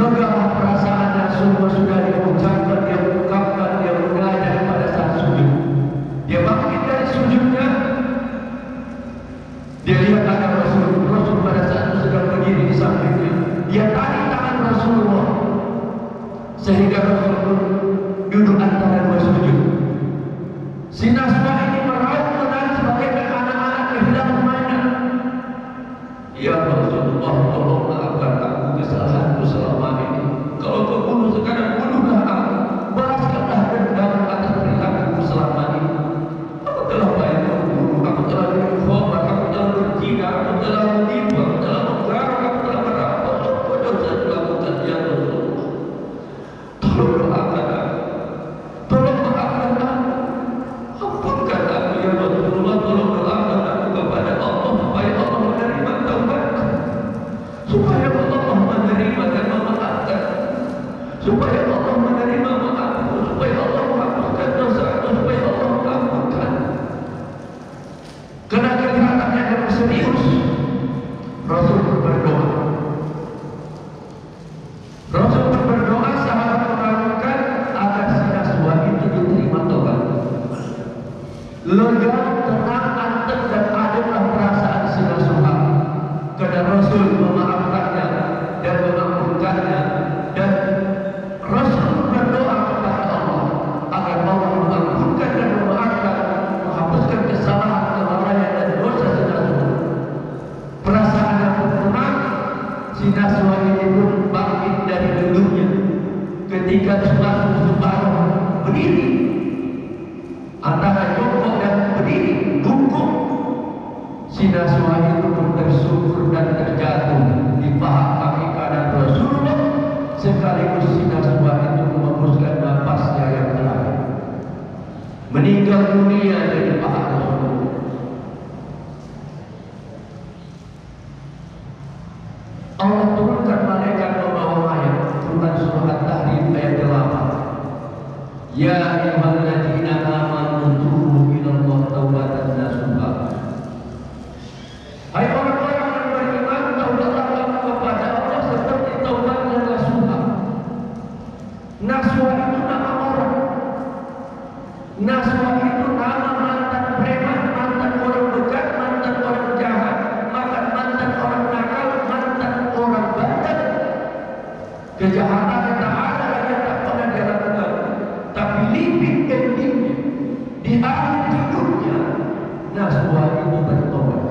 Lega perasaannya, semua sudah dia ucapkan, dia ungkapkan, dia mengajar pada saat sujud. Dia bangkit dari sujudnya, dia lihat ada Rasul pada saat itu sedang berdiri di sampingnya. Dia tarik tangan Rasulullah sehingga Rasul pun duduk antara dua sujud. Si Naswa ini meraung menangis bagaikan anak-anak kehilangan mainan. Ya Rasulullah, tolong maafkan aku kesalahanku selama ini. Kalau kau bunuh sekarang, bunuhlah aku. Balaskanlah dendam atas perilakuku selama ini. Aku telah banyak membunuh, aku telah berkhianat, aku telah berzina, aku telah menipu, aku telah menggaruk, aku telah merampok. Semua dosa dilakukan ya Rasulullah. Tolong doakan aku. Tolong maafkan aku. Ampunkan aku ya Rasulullah. Tolong doakan aku kepada Allah supaya Allah menerima taubatku, supaya Allah menerima dan memaafkan, supaya Allah menerima maafku, supaya Allah menghapuskan dosaku, supaya Allah mengampunkan. Karena kelihatannya yang serius, Rasul berdoa. Rasul berdoa, sahabat mengharapkan agar si Naswa itu diterima taubat. Lega, tenang, anteng dan ademlah perasaan si Naswa. Karena Rasul memaafkannya dan mengampunkannya, dan Rasul berdoa kepada Allah agar Allah mengampunkan dan memaafkan, menghapuskan kesalahan, kelalaian dan dosa si Naswa. Perasaannya pun tenang, si Naswa ini pun bangkit dari duduknya. Ketika sholat subhanallah berdiri, antara jongkok dan berdiri, duduk, si Naswa itu pun tersungkur dan terjatuh di paha kaki kanan Rasulullah, sekaligus si Naswa itu menghembuskan napasnya yang terakhir, meninggal dunia dari paha Rasulullah. Allah turunkan malaikat membawa ayat Quran surah At-Tahrim ayat 8. Ya ayyuhalladzina amanu tubu ilallahi taubatan nasuha. Hai orang-orang yang beriman, taubatlah kamu kepada Allah seperti taubatnya nasuha. Nasuha itu nama orang. Nasuha itu nama mantan preman, mantan orang begat, mantan orang jahat, mantan orang nakal, mantan orang bandel. Kejahatan yang tak ada yang tak pernah dia lakukan, tapi living endingnya di akhir hidupnya Naswa itu bertobat.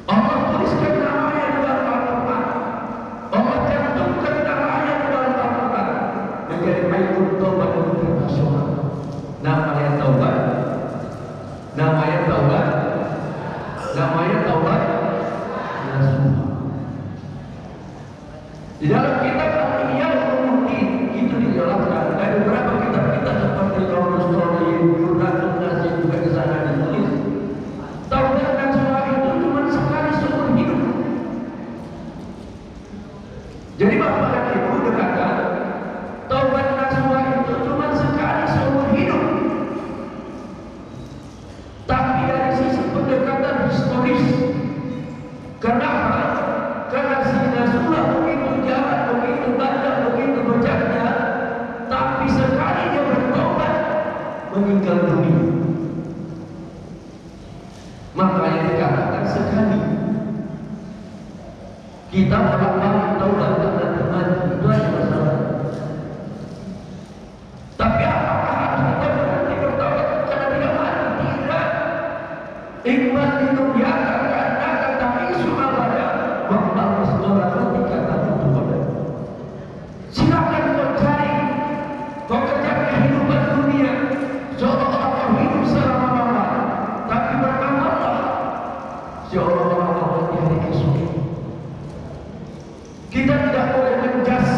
Allah tuliskan namanya di dalam Al-Quran, Allah cantumkan namanya di dalam Al-Quran menjadi Baitul Taubat Internasional. Namanya taubat, namanya taubat, namanya taubat Naswa. Di dalam kitab Al-Ihya Ulumuddin itu dijelaskan, dan beberapa kitab-kitab seperti Qaulus Sholihin, Jurnatun Nasih juga di sana ditulis. Taubat Naswa itu cuma sekali seumur hidup. Jadi Bapak dan Ibu berkata, taubat Naswa itu cuma sekali seumur hidup. Tapi dari sisi pendekatan historis, kenapa? Karena si Naswa begitu jahat, begitu bandel, begitu bejatnya, tapi sekali dia bertobat meninggal dunia. Makanya dikatakan sekali. Kita bolak-balik taubat karena mati, itu aja masalah. Tapi apakah harus kita berhenti bertobat karena tidak mati? Tidak. Ikhwan itu diakan tapi sunnah membalas orang ketika takut kepada. Silakan kau cari, kau kejar kehidupan dunia seolah-olah kau hidup selama-lamanya, tapi beramallah seolah-olah kau di hari esok. Kita tidak boleh menjas.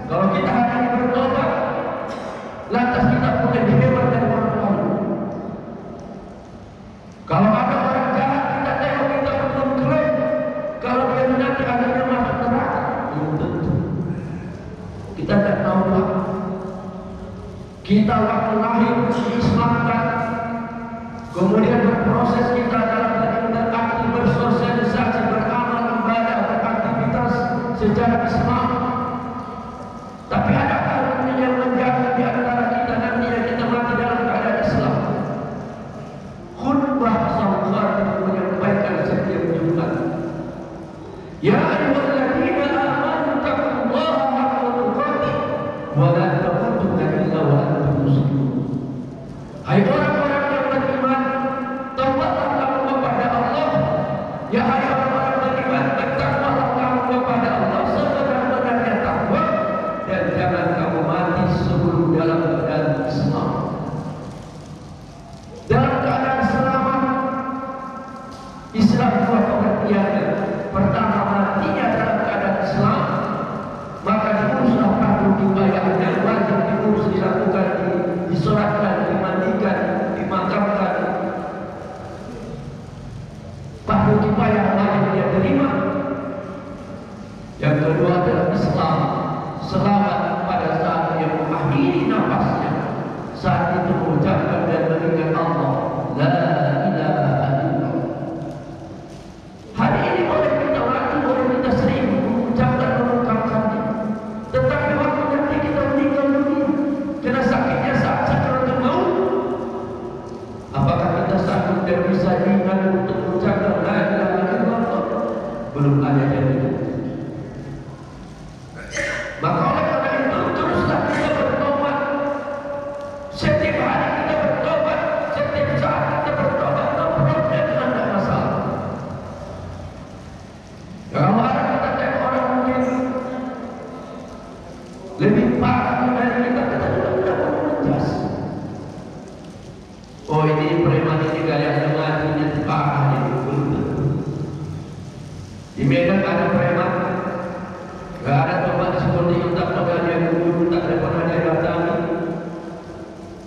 Kalau kita hari ini bertobat, lantas kita boleh hebat dari orang lain. Kalau ada orang jahat, kita tengok, kita belum keren. Kalau dia nanti adanya masuk neraka, belum tentu. Kita tidak tahu lah. Kita waktu lahir diislamkan, kemudian berproses kita dalam berinteraksi, bersosialisasi, beramal, ibadah, beraktivitas secara Islam. wa la tamutunna illa wa antum muslimun. Hai orang-orang yang beriman, taubatlah kamu kepada Allah. Ya hai orang-orang beriman, bertakwalah kamu kepada Allah sebenar-benarnya takwa, dan jangan kamu mati sebelum dalam keadaan Islam. Dalam keadaan selamat, Islam dua pengertiannya. Pertama, matinya dalam keadaan Islam, maka diuruslah fardu kifayahnya, wajib diurus, dilakukan, disolatkan, dimandikan, dimakamkan. Fardu kifayah wajib dia terima. Yang kedua adalah Islam, selamat pada saat dia mengakhiri nafasnya, saat itu mengucapkan dan mengingat Allah, la ilaha illallah. Hari ini boleh kita mati, boleh kita sering mengucapkan, mengungkapkannya, tetapi waktu nanti kita meninggal dunia kena sakitnya saat sakaratul maut, apakah kita sanggup dan bisa diingat untuk mengucapkan la ilaha illallah? Belum ada jaminan. Maka oleh karena itu teruslah kita bertobat. Setiap hari kita bertobat, setiap saat kita bertobat, no problem, tidak masalah. Kalau ada kita tengok orang mungkin lebih parah dari kita juga tidak mengejas. Oh ini preman ini gaya matinya parah ini, belum tentu. Di Medan ada preman, gak ada tempat seperti itu, tak pernah dia kunjungi, tak pernah dia datangi,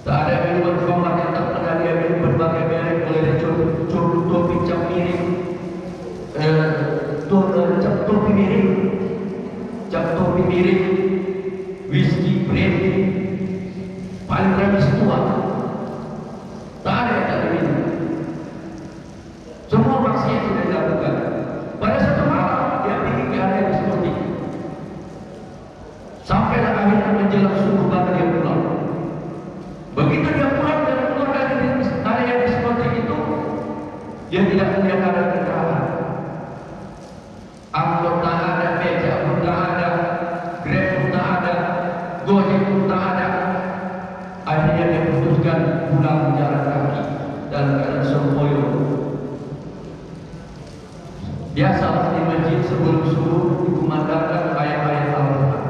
tak ada minuman khamar yang tak pernah dia minum, berbagai merek, mulai dari topi cap miring, cap topi miring, whisky, brandy, paling ramai tua, tak ada yang tak minum. Semua maksiat sudah dilakukan. Pada satu malam dia pergi ke area diskotik. Sampailah akhirnya menjelang subuh baru dia pulang. Begitu dia pulang dan keluar dari area diskotik itu, dia tidak punya kendaraan. Angkot tak ada, becak pun tak ada, Grab pun tak ada, Gojek pun tak ada. Akhirnya dia putuskan pulang jalan kaki dalam keadaan sempoyong. Biasalah di masjid sebelum subuh dikumandangkan ayat-ayat Al-Quran.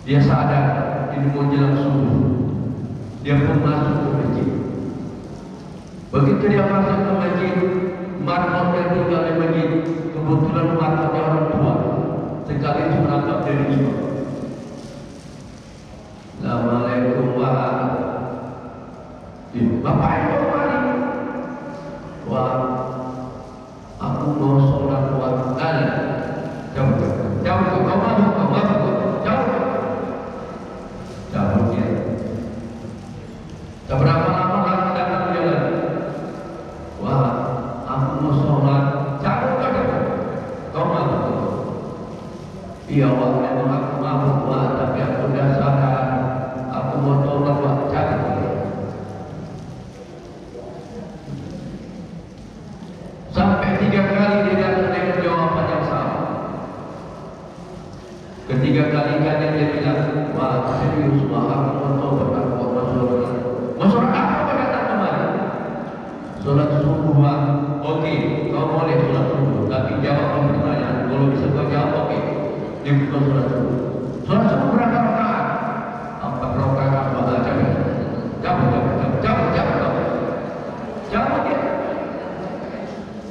Dia sadar ini menjelang subuh. Dia pun masuk ke masjid. Begitu dia masuk ke masjid, marbot yang tinggal di masjid, kebetulan marbotnya orang tua, sekaligus menangkap dari imam. Assalamualaikum warahmatullahi wabarakatuh. Bapak Ibu mari. Wah, aku mau sholat dua kali. Jauh, kau masuk, jauh dia. Seberapa lama lagi datang jalan? Wah, aku mau sholat. Jauh. Kau masuk. Iya, wah, memang aku mabuk, wah, tapi aku sudah sadar. Aku mau sholat, wah, jauh. Sampai 3 kali dia datang dengan jawaban yang sama. Ketiga kalinya dia bilang, wah serius, wah aku mau tobat, aku mau sholat. Mau sholat apa datang kemarin? Sholat subuh, wah. Oke, kau boleh sholat subuh, tapi jawab pertanyaan. Kalau bisa kau jawab, oke. Dia bukan sholat subuh. Sholat subuh berapa rakaat? 4 rakaat, wah jawab dia.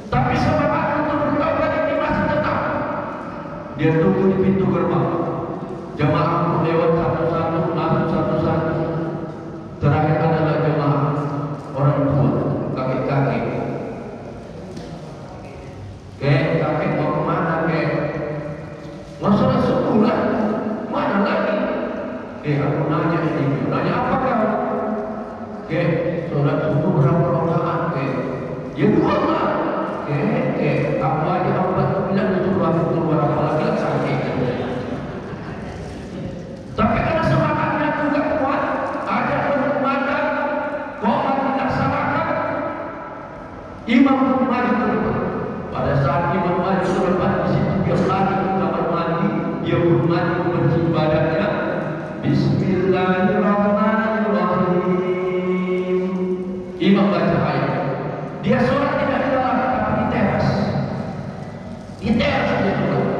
Tapi semangat untuk bertobat ini masih tetap. Dia tunggu di pintu gerbang. Jemaah pun lewat satu-satu, masuk satu-satu. Terakhir adalah jemaah orang tua, kakek-kakek. Kakek mau kemana kek? Mau sholat subuh lah. Mana lagi? Aku nanya ini. Nanya apa kau? Sholat subuh berapa rakaat kek? Ya 2 lah. Apa aja Allah bilang disuruh aku keluar, apalagi sakit. Tapi karena semangatnya juga kuat, ada penghormatan, komat dilaksanakan, imam pun maju ke depan. Pada saat imam maju ke depan, di situ dia lari ke kamar mandi, dia Dia pun maju beribadahnya. Bismillahirrahmanirrahim. Imam baca ayat. Dia sholat tidak di dalam, tapi di teras. Di teras dia sholat.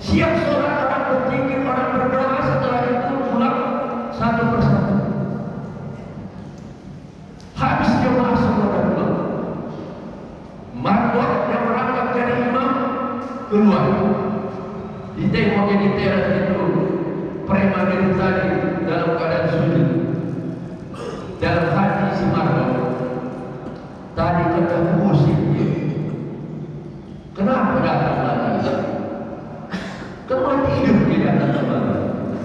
Siap sholat, orang berzikir, orang berdoa. Setelah itu pulang satu persatu. Habis jemaah semua dan pulang. Marbot yang berangkat dari imam keluar. Ditengoknya di teras itu preman itu tadi dalam keadaan sujud. Dalam hati si Marbot tadi kata musik